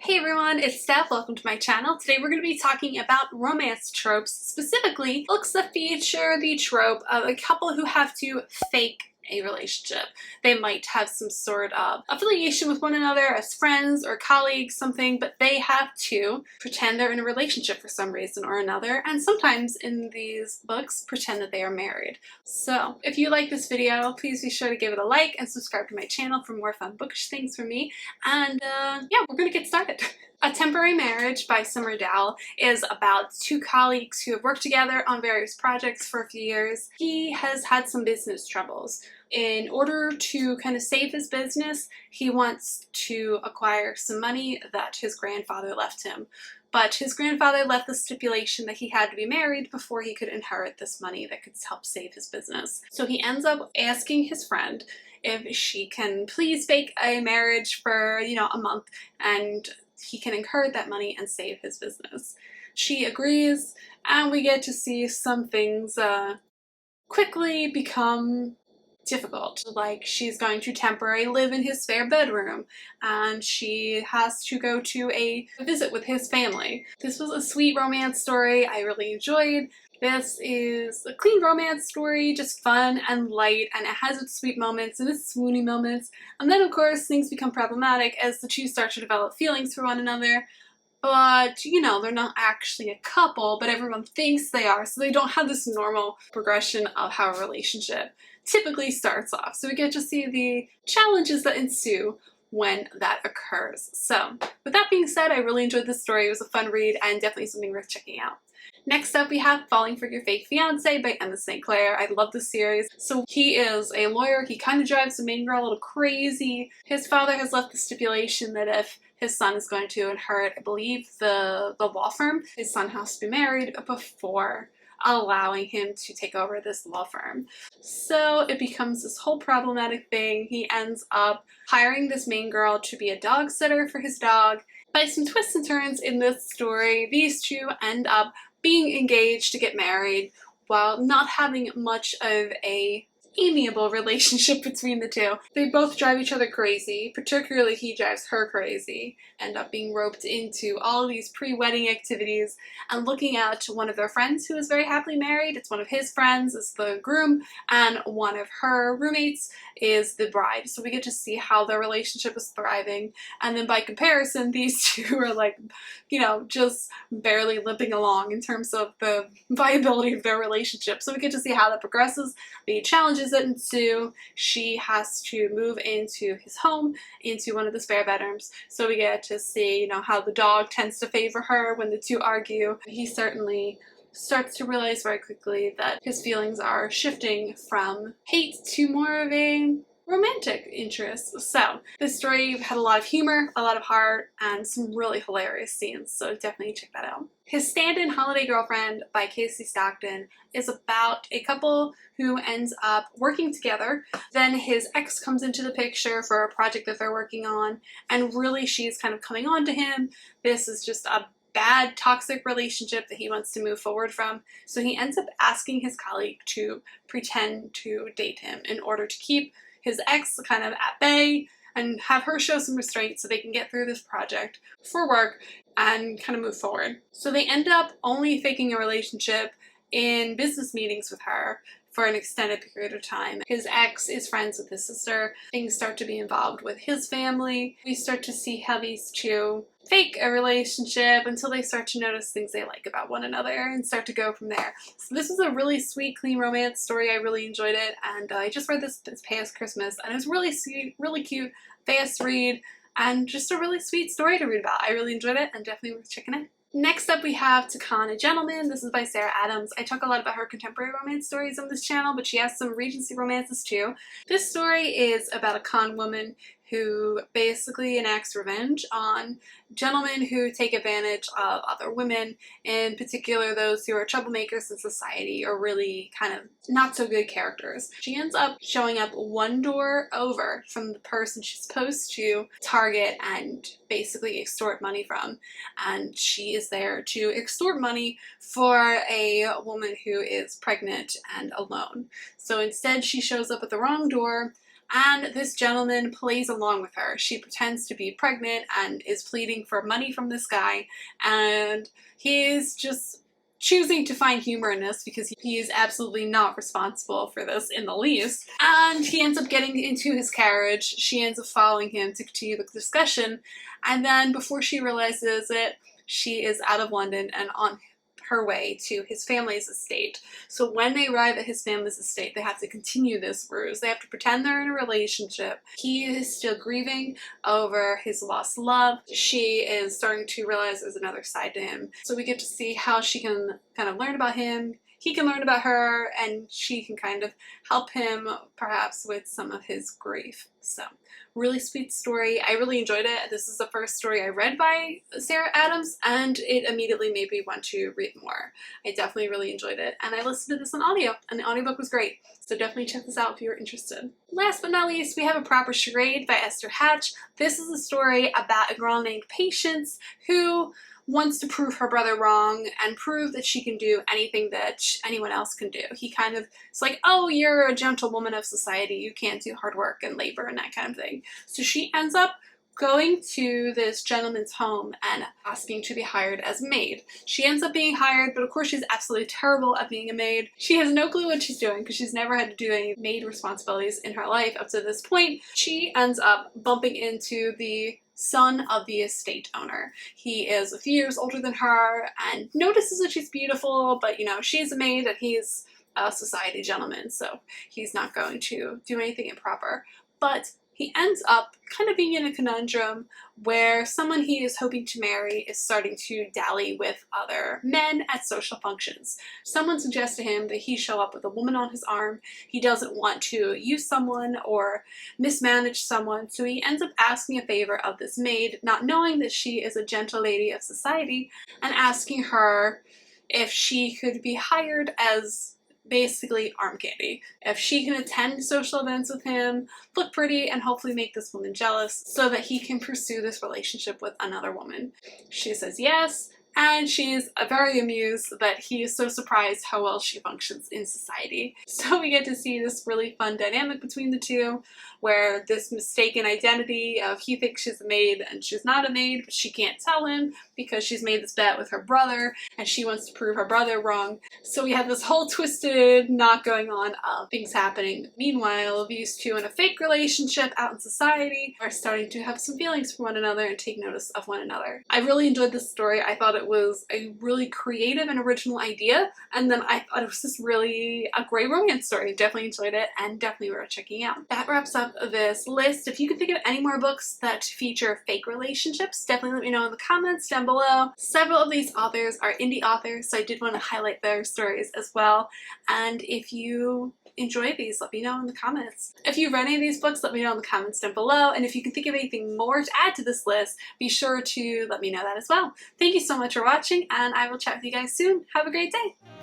Hey everyone, it's Steph. Welcome to my channel. Today we're going to be talking about romance tropes, specifically books that feature the trope of a couple who have to fake a relationship. They might have some sort of affiliation with one another as friends or colleagues, something, but they have to pretend they're in a relationship for some reason or another, and sometimes in these books pretend that they are married. So if you like this video, please be sure to give it a like and subscribe to my channel for more fun bookish things from me. And yeah, we're gonna get started. A Temporary Marriage by Summer Dowell is about two colleagues who have worked together on various projects for a few years. He has had some business troubles. In order to kind of save his business, he wants to acquire some money that his grandfather left him. But his grandfather left the stipulation that he had to be married before he could inherit this money that could help save his business. So he ends up asking his friend if she can please fake a marriage for, a month, and he can inherit that money and save his business. She agrees, and we get to see some things quickly become difficult. Like, she's going to temporarily live in his spare bedroom, and she has to go to a visit with his family. This was a sweet romance story I really enjoyed. This is a clean romance story, just fun and light, and it has its sweet moments and its swoony moments. And then, of course, things become problematic as the two start to develop feelings for one another. But, they're not actually a couple, but everyone thinks they are, so they don't have this normal progression of how a relationship typically starts off. So we get to see the challenges that ensue when that occurs. So, with that being said, I really enjoyed this story. It was a fun read and definitely something worth checking out. Next up, we have Falling for Your Fake Fiancé by Emma St. Clair. I love this series. So he is a lawyer. He kind of drives the main girl a little crazy. His father has left the stipulation that if his son is going to inherit, I believe, the law firm, his son has to be married before allowing him to take over this law firm. So it becomes this whole problematic thing. He ends up hiring this main girl to be a dog sitter for his dog. By some twists and turns in this story, these two end up being engaged to get married while not having much of a amiable relationship between the two. They both drive each other crazy, particularly he drives her crazy, end up being roped into all of these pre-wedding activities and looking at one of their friends who is very happily married. It's one of his friends is the groom, and one of her roommates is the bride. So we get to see how their relationship is thriving, and then by comparison, these two are like, just barely limping along in terms of the viability of their relationship. So we get to see how that progresses, the challenges that ensue. She has to move into his home, into one of the spare bedrooms. So we get to see, how the dog tends to favor her when the two argue. He certainly starts to realize very quickly that his feelings are shifting from hate to more of a romantic interest. So this story had a lot of humor, a lot of heart, and some really hilarious scenes, so definitely check that out. His Stand-In Holiday Girlfriend by Casey Stockton is about a couple who ends up working together. Then his ex comes into the picture for a project that they're working on, and really she's kind of coming on to him. This is just a bad, toxic relationship that he wants to move forward from. So he ends up asking his colleague to pretend to date him in order to keep his ex kind of at bay and have her show some restraint so they can get through this project for work and kind of move forward. So they end up only faking a relationship in business meetings with her for an extended period of time. His ex is friends with his sister. Things start to be involved with his family. We start to see how these two fake a relationship until they start to notice things they like about one another and start to go from there. So this is a really sweet, clean romance story. I really enjoyed it, and I just read this past Christmas, and it was really sweet, really cute, fast read, and just a really sweet story to read about. I really enjoyed it and definitely worth checking it. Next up, we have Takana Gentlemen. This is by Sarah Adams. I talk a lot about her contemporary romance stories on this channel, but she has some Regency romances too. This story is about a con woman who basically enacts revenge on gentlemen who take advantage of other women, in particular those who are troublemakers in society or really kind of not so good characters. She ends up showing up one door over from the person she's supposed to target and basically extort money from, and she is there to extort money for a woman who is pregnant and alone. So instead she shows up at the wrong door and this gentleman plays along with her. She pretends to be pregnant and is pleading for money from this guy, and he's just choosing to find humor in this because he is absolutely not responsible for this in the least. And he ends up getting into his carriage. She ends up following him to continue the discussion, and then before she realizes it, she is out of London and on her way to his family's estate. So when they arrive at his family's estate, they have to continue this ruse. They have to pretend they're in a relationship. He is still grieving over his lost love. She is starting to realize there's another side to him. So we get to see how she can kind of learn about him, he can learn about her, and she can kind of help him perhaps with some of his grief. So really sweet story. I really enjoyed it. This is the first story I read by Sarah Adams, and it immediately made me want to read more. I definitely really enjoyed it, and I listened to this on audio, and the audiobook was great. So definitely check this out if you're interested. Last but not least, we have A Proper Charade by Esther Hatch. This is a story about a girl named Patience who wants to prove her brother wrong and prove that she can do anything that anyone else can do. He kind of is like, oh, you're a gentlewoman of society, you can't do hard work and labor and that kind of thing. So she ends up going to this gentleman's home and asking to be hired as a maid. She ends up being hired, but of course she's absolutely terrible at being a maid. She has no clue what she's doing because she's never had to do any maid responsibilities in her life up to this point. She ends up bumping into the son of the estate owner. He is a few years older than her and notices that she's beautiful, but you know, she's a maid and he's a society gentleman, so he's not going to do anything improper. But he ends up kind of being in a conundrum where someone he is hoping to marry is starting to dally with other men at social functions. Someone suggests to him that he show up with a woman on his arm. He doesn't want to use someone or mismanage someone, so he ends up asking a favor of this maid, not knowing that she is a gentle lady of society, and asking her if she could be hired as basically arm candy. If she can attend social events with him, look pretty, and hopefully make this woman jealous so that he can pursue this relationship with another woman. She says yes, and she's very amused that he is so surprised how well she functions in society. So we get to see this really fun dynamic between the two, where this mistaken identity of he thinks she's a maid and she's not a maid, but she can't tell him because she's made this bet with her brother and she wants to prove her brother wrong. So we have this whole twisted knot going on of things happening. Meanwhile, these two in a fake relationship out in society are starting to have some feelings for one another and take notice of one another. I really enjoyed this story. I thought it was a really creative and original idea, and then I thought it was just really a great romance story. Definitely enjoyed it and definitely worth checking out. That wraps up this list. If you can think of any more books that feature fake relationships, definitely let me know in the comments down below. Several of these authors are indie authors, so I did want to highlight their stories as well. And if you enjoy these, let me know in the comments. If you've read any of these books, let me know in the comments down below. And if you can think of anything more to add to this list, be sure to let me know that as well. Thank you so much for watching, and I will chat with you guys soon. Have a great day.